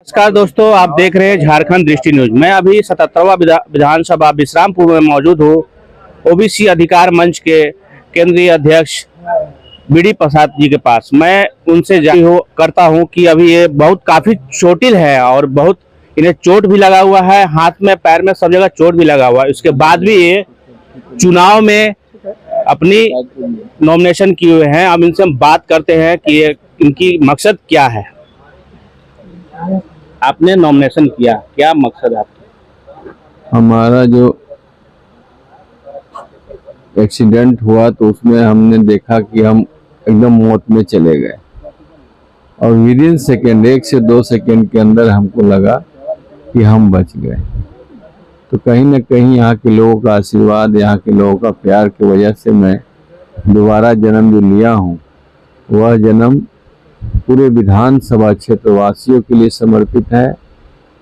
नमस्कार दोस्तों, आप देख रहे हैं झारखंड दृष्टि न्यूज। मैं अभी 77वां विधानसभा विश्रामपुर में मौजूद हूँ। ओबीसी अधिकार मंच के केंद्रीय अध्यक्ष बीडी प्रसाद जी के पास मैं उनसे करता हूँ कि अभी ये काफी चोटिल है और बहुत इन्हें चोट भी लगा हुआ है, हाथ में पैर में सब जगह चोट भी लगा हुआ है। उसके बाद भी ये चुनाव में अपनी नॉमिनेशन किए हुए हैं। अब इनसे हम बात करते हैं कि ये इनकी मकसद क्या है। आपने नॉमिनेशन किया, क्या मकसद है आपका? हमारा जो एक्सीडेंट हुआ तो उसमें हमने देखा कि हम एकदम मौत में चले गए और विदिन सेकेंड 1 से 2 सेकेंड के अंदर हमको लगा कि हम बच गए। तो कहीं ना कहीं यहाँ के लोगों का आशीर्वाद, यहाँ के लोगों का प्यार की वजह से मैं दोबारा जन्म जो लिया हूँ वह जन्म पूरे विधानसभा क्षेत्र वासियों के लिए समर्पित है।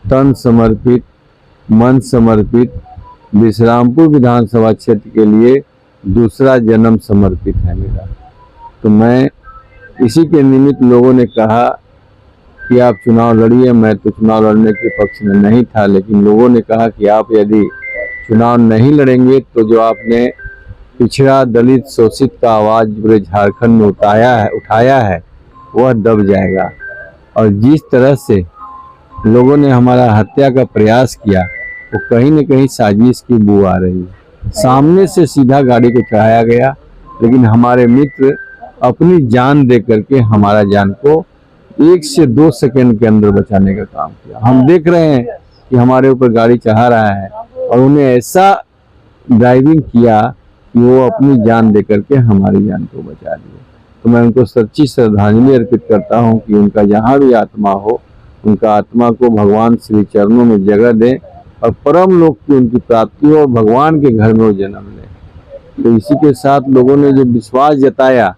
तन समर्पित, मन समर्पित, विश्रामपुर विधानसभा क्षेत्र के लिए दूसरा जन्म समर्पित है मेरा। तो मैं इसी के निमित्त लोगों ने कहा कि आप चुनाव लड़िए। मैं तो चुनाव लड़ने के पक्ष में नहीं था, लेकिन लोगों ने कहा कि आप यदि चुनाव नहीं लड़ेंगे तो जो आपने पिछड़ा, दलित, शोषित का आवाज़ पूरे झारखंड में उठाया है वह दब जाएगा। और जिस तरह से लोगों ने हमारा हत्या का प्रयास किया वो कहीं न कहीं साजिश की बू आ रही है। सामने से सीधा गाड़ी को चढ़ाया गया, लेकिन हमारे मित्र अपनी जान दे करके हमारा जान को 1 से 2 सेकंड के अंदर बचाने का काम किया। हम देख रहे हैं कि हमारे ऊपर गाड़ी चढ़ा रहा है और उन्हें ऐसा ड्राइविंग किया कि वो अपनी जान दे करके हमारी जान को बचा दिया। तो मैं उनको सच्ची श्रद्धांजलि अर्पित करता हूँ कि उनका जहाँ भी आत्मा हो, उनका आत्मा को भगवान श्री चरणों में जगह दें और परम लोक की उनकी प्राप्ति हो और भगवान के घर में वो जन्म लें। तो इसी के साथ लोगों ने जो विश्वास जताया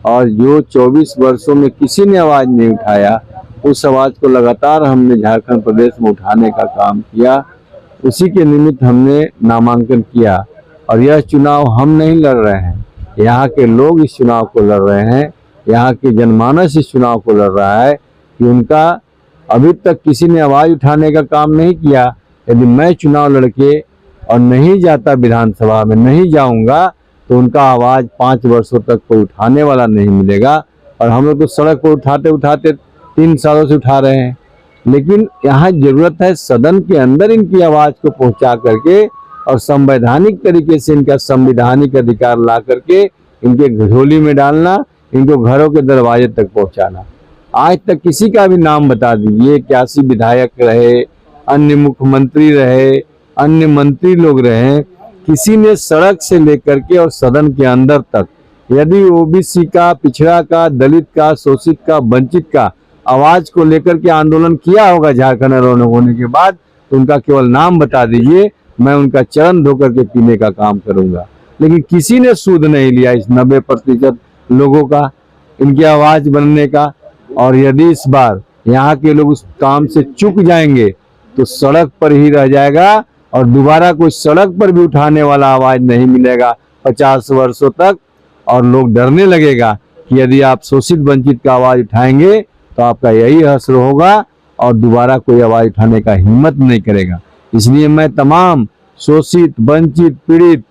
और जो 24 वर्षों में किसी ने आवाज़ नहीं उठाया, उस आवाज़ को लगातार हमने झारखंड प्रदेश में उठाने का काम किया। उसी के निमित्त हमने नामांकन किया और यह चुनाव हम नहीं लड़ रहे हैं, यहाँ के लोग इस चुनाव को लड़ रहे हैं। यहाँ के जनमानस इस चुनाव को लड़ रहा है कि उनका अभी तक किसी ने आवाज़ उठाने का काम नहीं किया। यदि मैं चुनाव लड़के और नहीं जाता विधानसभा में, नहीं जाऊंगा, तो उनका आवाज़ 5 वर्षों तक कोई उठाने वाला नहीं मिलेगा। और हम लोग तो सड़क पर उठाते उठाते 3 सालों से उठा रहे हैं, लेकिन यहाँ जरूरत है सदन के अंदर इनकी आवाज़ को पहुँचा करके और संवैधानिक तरीके से इनका संविधानिक अधिकार ला करके इनके झोली में डालना, इनको घरों के दरवाजे तक पहुंचाना। आज तक किसी का भी नाम बता दीजिए, 81 विधायक रहे, अन्य मुख्यमंत्री रहे, अन्य मंत्री लोग रहे, किसी ने सड़क से लेकर के और सदन के अंदर तक यदि ओबीसी का, पिछड़ा का, दलित का, शोषित का, वंचित का आवाज को लेकर के आंदोलन किया होगा झारखंड आंदोलन होने के बाद, तो उनका केवल नाम बता दीजिए, मैं उनका चरण धो करके पीने का काम करूंगा। लेकिन किसी ने सूद नहीं लिया इस 90% लोगों का, इनकी आवाज बनने का। और यदि इस बार यहाँ के लोग उस काम से चूक जाएंगे तो सड़क पर ही रह जाएगा और दोबारा कोई सड़क पर भी उठाने वाला आवाज नहीं मिलेगा 50 वर्षों तक। और लोग डरने लगेगा कि यदि आप शोषित वंचित का आवाज उठाएंगे तो आपका यही हश्र होगा और दोबारा कोई आवाज उठाने का हिम्मत नहीं करेगा। इसलिए मैं तमाम शोषित, वंचित, पीड़ित,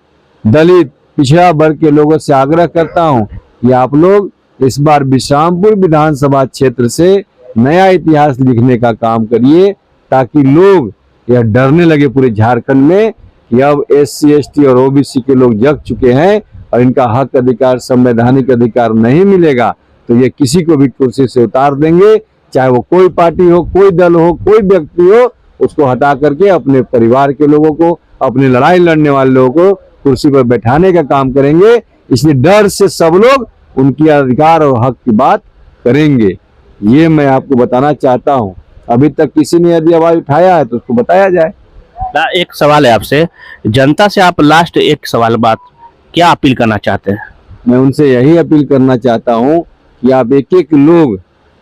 दलित, पिछड़ा वर्ग के लोगों से आग्रह करता हूं कि आप लोग इस बार विश्रामपुर विधानसभा क्षेत्र से नया इतिहास लिखने का काम करिए, ताकि लोग यह डरने लगे पूरे झारखंड में कि अब SC, ST और OBC के लोग जग चुके हैं और इनका हक अधिकार, संवैधानिक अधिकार नहीं मिलेगा तो ये किसी को भी कुर्सी से उतार देंगे, चाहे वो कोई पार्टी हो, कोई दल हो, कोई व्यक्ति हो, उसको हटा करके अपने परिवार के लोगों को, अपने लड़ाई लड़ने वाले लोगों को कुर्सी पर बैठाने का काम करेंगे। इसलिए डर से सब लोग उनकी अधिकार और हक की बात करेंगे, ये मैं आपको बताना चाहता हूं। अभी तक किसी ने यदि आवाज उठाया है तो उसको बताया जाए। एक सवाल है आपसे, जनता से आप लास्ट एक सवाल बात क्या अपील करना चाहते हैं? मैं उनसे यही अपील करना चाहता हूं कि आप एक एक लोग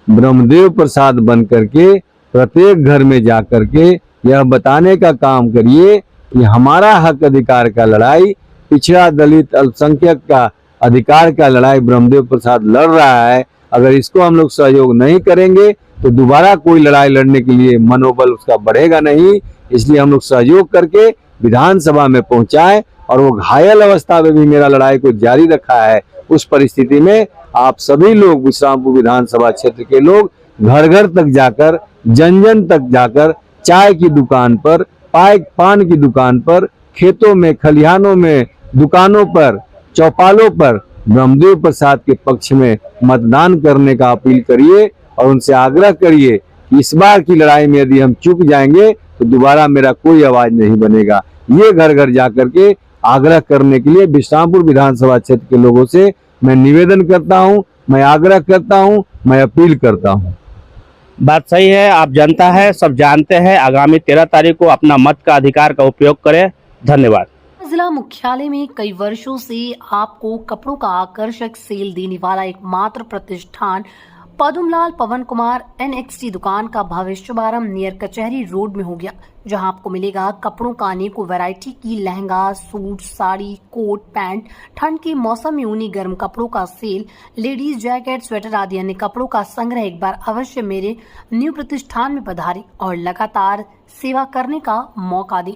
ब्रह्मदेव प्रसाद बन करके प्रत्येक घर में जा करके यह बताने का काम करिए कि हमारा हक अधिकार का लड़ाई, पिछड़ा, दलित, अल्पसंख्यक का अधिकार का लड़ाई ब्रह्मदेव प्रसाद लड़ रहा है। अगर इसको हम लोग सहयोग नहीं करेंगे तो दोबारा कोई लड़ाई लड़ने के लिए मनोबल उसका बढ़ेगा नहीं। इसलिए हम लोग सहयोग करके विधानसभा में पहुंचाएं और वो घायल अवस्था में भी मेरा लड़ाई को जारी रखा है। उस परिस्थिति में आप सभी लोग विश्रामपुर विधानसभा क्षेत्र के लोग घर घर तक जाकर, जन जन तक जाकर, चाय की दुकान पर, पान की दुकान पर, खेतों में, खलिहानों में, दुकानों पर, चौपालों पर ब्रह्मदेव प्रसाद के पक्ष में मतदान करने का अपील करिए और उनसे आग्रह करिए कि इस बार की लड़ाई में यदि हम चूक जाएंगे तो दोबारा मेरा कोई आवाज नहीं बनेगा। ये घर घर जाकर के आग्रह करने के लिए विश्रामपुर विधानसभा क्षेत्र के लोगों से मैं निवेदन करता हूं, मैं आग्रह करता हूं, मैं अपील करता हूं। बात सही है, आप जनता है, सब जानते हैं। आगामी 13 तारीख को अपना मत का अधिकार का उपयोग करें। धन्यवाद। जिला मुख्यालय में कई वर्षों से आपको कपड़ों का आकर्षक सेल देने वाला एकमात्र प्रतिष्ठान पदुमलाल पवन कुमार NXT दुकान का भव्य शुभारंभ नियर कचहरी रोड में हो गया, जहां आपको मिलेगा कपड़ों का अनेकों वैरायटी की lehenga, suit, sari, coat, pant, ठंड के मौसम में ऊनी गर्म कपड़ों का सेल, लेडीज जैकेट, स्वेटर आदि अन्य कपड़ों का संग्रह। एक बार अवश्य मेरे न्यू प्रतिष्ठान में पधारें और लगातार सेवा करने का मौका दें।